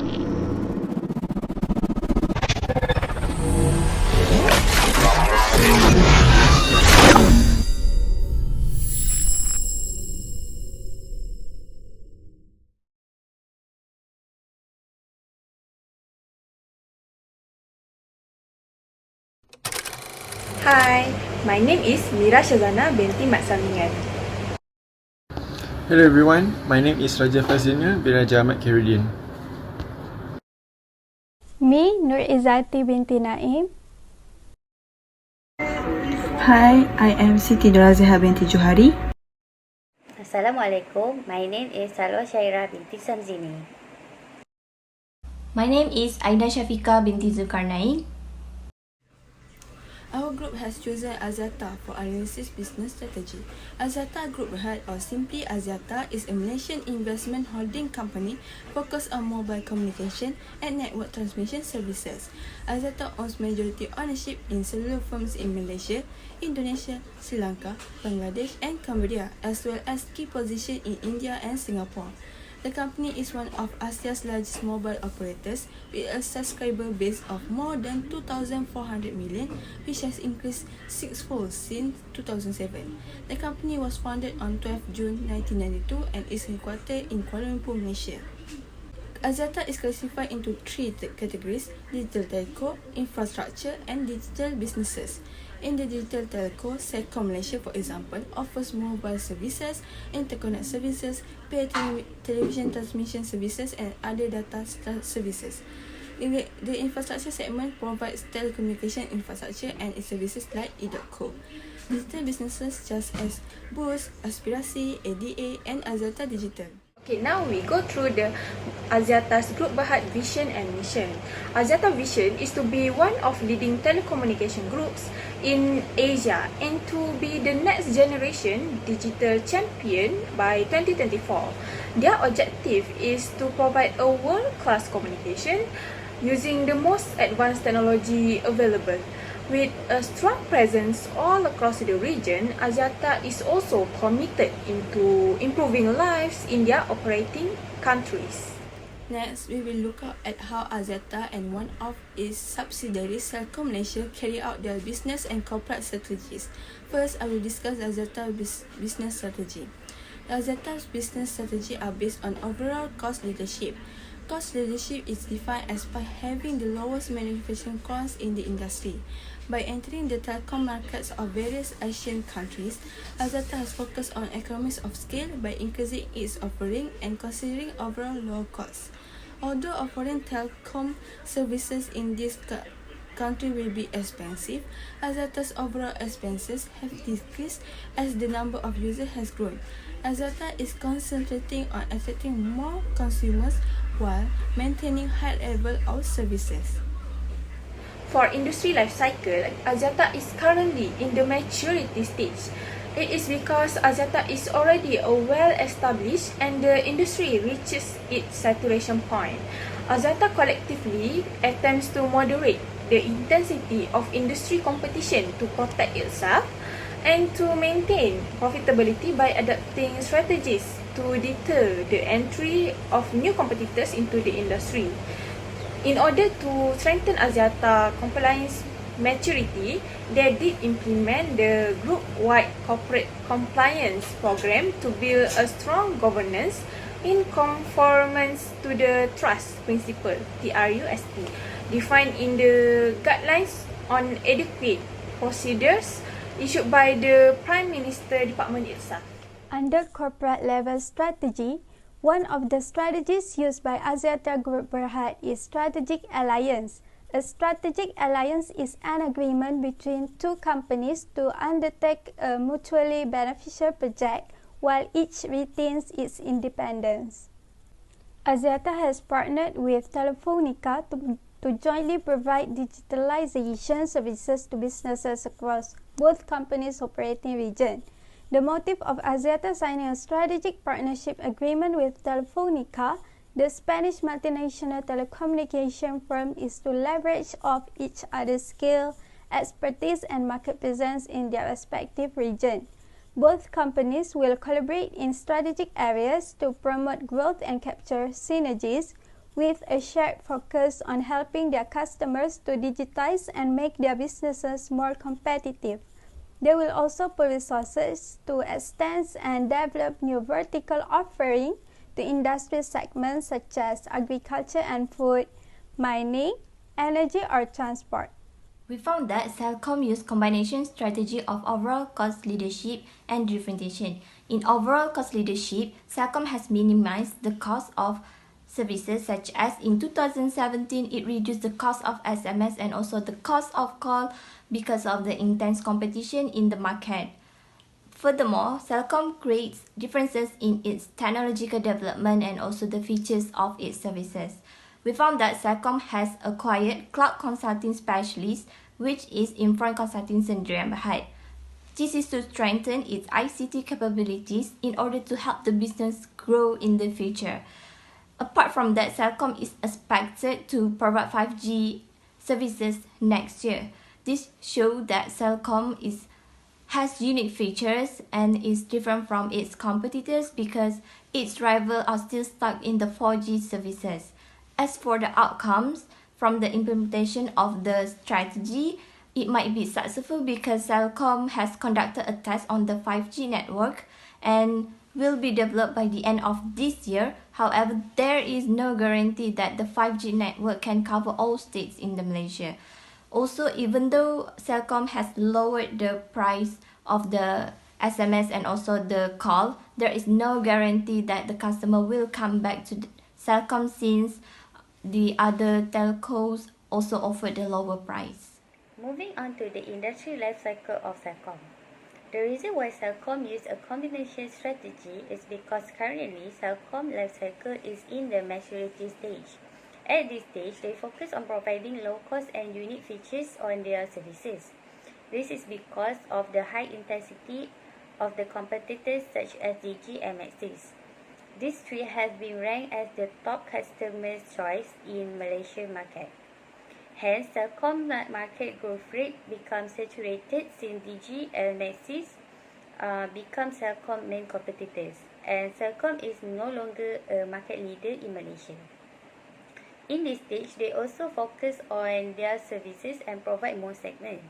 Hi, my name is Mira Shazana binti Mat Samingan. Hello everyone, my name is Raja Fazilnya bin Raja Ahmad Khairuddin. Me, Nur Izzati binti Naim. Hi, I am Siti Duraziha binti Johari. Assalamualaikum, my name is Salwa Syairah binti Samzini. My name is Aida Shafika binti Zulkarnain. Our group has chosen Axiata for analysis business strategy. Axiata Group Berhad, or simply Axiata, is a Malaysian investment holding company focused on mobile communication and network transmission services. Axiata owns majority ownership in cellular firms in Malaysia, Indonesia, Sri Lanka, Bangladesh and Cambodia, as well as key position in India and Singapore. The company is one of Asia's largest mobile operators with a subscriber base of more than 2,400 million, which has increased sixfold since 2007. The company was founded on 12 June 1992 and is headquartered in Kuala Lumpur, Malaysia. Axiata is classified into three categories: digital telco, infrastructure and digital businesses. In the digital telco, Celcom Malaysia, for example, offers mobile services, interconnect services, pay television transmission services and other data services. In the infrastructure segment provides telecommunication infrastructure and its services like EDOTCO. Digital businesses such as Boost, Aspirasi, ADA and Axiata Digital. Okay, now we go through the Axiata's Group Berhad vision and mission. Axiata vision is to be one of leading telecommunication groups in Asia and to be the next generation digital champion by 2024. Their objective is to provide a world-class communication using the most advanced technology available. With a strong presence all across the region, Axiata is also committed into improving lives in their operating countries. Next, we will look at how Axiata and one of its subsidiaries, Celcom Malaysia, carry out their business and corporate strategies. First, I will discuss Axiata's business strategy. Axiata's business strategy are based on overall cost leadership. Cost leadership is defined as by having the lowest manufacturing costs in the industry. By entering the telecom markets of various Asian countries, Axiata has focused on economies of scale by increasing its offering and considering overall low costs. Although offering telecom services in this country will be expensive, Axiata's overall expenses have decreased as the number of users has grown. Axiata is concentrating on attracting more consumers while maintaining high level of services. For industry life cycle, Axiata is currently in the maturity stage. It is because Axiata is already a well-established and the industry reaches its saturation point. Axiata collectively attempts to moderate the intensity of industry competition to protect itself and to maintain profitability by adopting strategies to deter the entry of new competitors into the industry. In order to strengthen Axiata compliance maturity, they did implement the group-wide corporate compliance program to build a strong governance in conformance to the trust principle (TRUST) defined in the guidelines on adequate procedures issued by the Prime Minister Department itself. Under corporate level strategy, one of the strategies used by Axiata Group Berhad is strategic alliance. A strategic alliance is an agreement between two companies to undertake a mutually beneficial project while each retains its independence. Axiata has partnered with Telefonica to jointly provide digitalization services to businesses across both companies' operating region. The motive of Axiata signing a strategic partnership agreement with Telefonica, the Spanish multinational telecommunication firm, is to leverage off each other's skill, expertise and market presence in their respective region. Both companies will collaborate in strategic areas to promote growth and capture synergies, with a shared focus on helping their customers to digitize and make their businesses more competitive. They will also put resources to extend and develop new vertical offering to industry segments such as agriculture and food, mining, energy or transport. We found that Celcom used combination strategy of overall cost leadership and differentiation. In overall cost leadership, Celcom has minimized the cost of services such as in 2017 it reduced the cost of SMS and also the cost of call because of the intense competition in the market. Furthermore, Celcom creates differences in its technological development and also the features of its services. We found that Celcom has acquired cloud consulting specialist, which is Infront Consulting Sdn Bhd. This is to strengthen its ICT capabilities in order to help the business grow in the future. Apart from that, Celcom is expected to provide 5G services next year. This shows that Celcom has unique features and is different from its competitors because its rivals are still stuck in the 4G services. As for the outcomes from the implementation of the strategy, it might be successful because Celcom has conducted a test on the 5G network and will be developed by the end of this year. However, there is no guarantee that the 5G network can cover all states in Malaysia. Also, even though Celcom has lowered the price of the SMS and also the call, there is no guarantee that the customer will come back to Celcom since the other telcos also offer the lower price. Moving on to the industry life cycle of Celcom. The reason why Celcom used a combination strategy is because currently Celcom life cycle is in the maturity stage. At this stage, they focus on providing low-cost and unique features on their services. This is because of the high intensity of the competitors such as Digi and Maxis. These three have been ranked as the top customer's choice in Malaysian market. Hence, Celcom market growth rate becomes saturated since Digi and Maxis become Celcom main competitors, and Celcom is no longer a market leader in Malaysia. In this stage, they also focus on their services and provide more segments.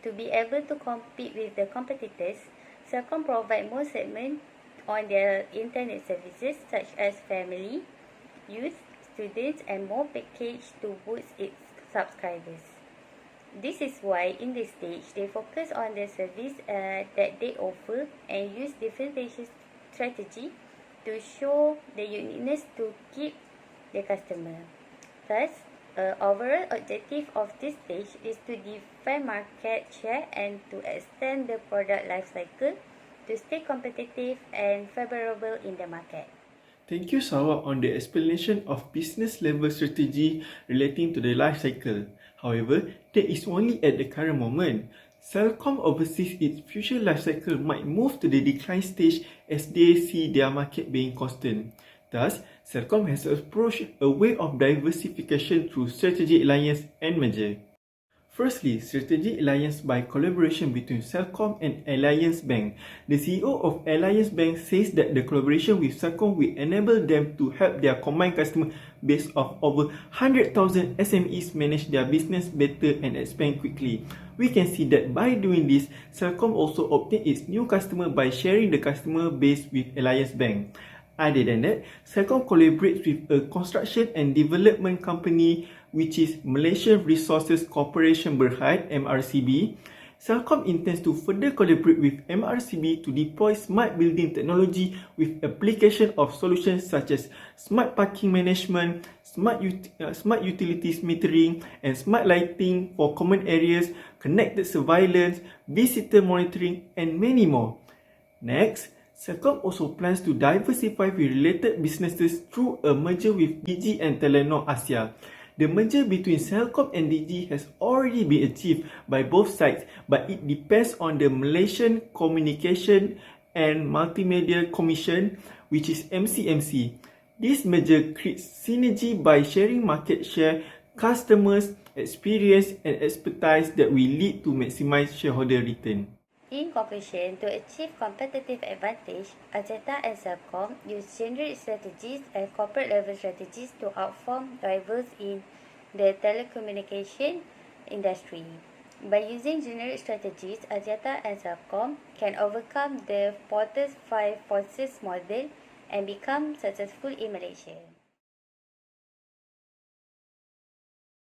To be able to compete with the competitors, Celcom provide more segments on their internet services such as family, youth, students, and more package to boost its subscribers. This is why in this stage, they focus on the service that they offer and use differentiation strategy to show the uniqueness to keep the customer. Thus, overall objective of this stage is to defend market share and to extend the product life cycle to stay competitive and favorable in the market. Thank you, Sarawak, on the explanation of business level strategy relating to the life cycle. However, that is only at the current moment. Celcom oversees its future life cycle might move to the decline stage as they see their market being constant. Thus, Celcom has approached a way of diversification through strategic alliance and merger. Firstly, strategic alliance by collaboration between Celcom and Alliance Bank. The CEO of Alliance Bank says that the collaboration with Celcom will enable them to help their combined customer base of over 100,000 SMEs manage their business better and expand quickly. We can see that by doing this, Celcom also obtained its new customer by sharing the customer base with Alliance Bank. Other than that, Celcom collaborates with a construction and development company which is Malaysian Resources Corporation Berhad, MRCB. Celcom intends to further collaborate with MRCB to deploy smart building technology with application of solutions such as smart parking management, smart utilities metering, and smart lighting for common areas, connected surveillance, visitor monitoring, and many more. Next, Celcom also plans to diversify with related businesses through a merger with Digi and Telenor Asia. The merger between Celcom and Digi has already been achieved by both sides, but it depends on the Malaysian Communication and Multimedia Commission, which is MCMC. This merger creates synergy by sharing market share, customers, experience, and expertise that will lead to maximize shareholder return. In conclusion, to achieve competitive advantage, Axiata and Celcom use generic strategies and corporate level strategies to outperform rivals in the telecommunication industry. By using generic strategies, Axiata and Celcom can overcome the Porter's 5 forces model and become successful in Malaysia.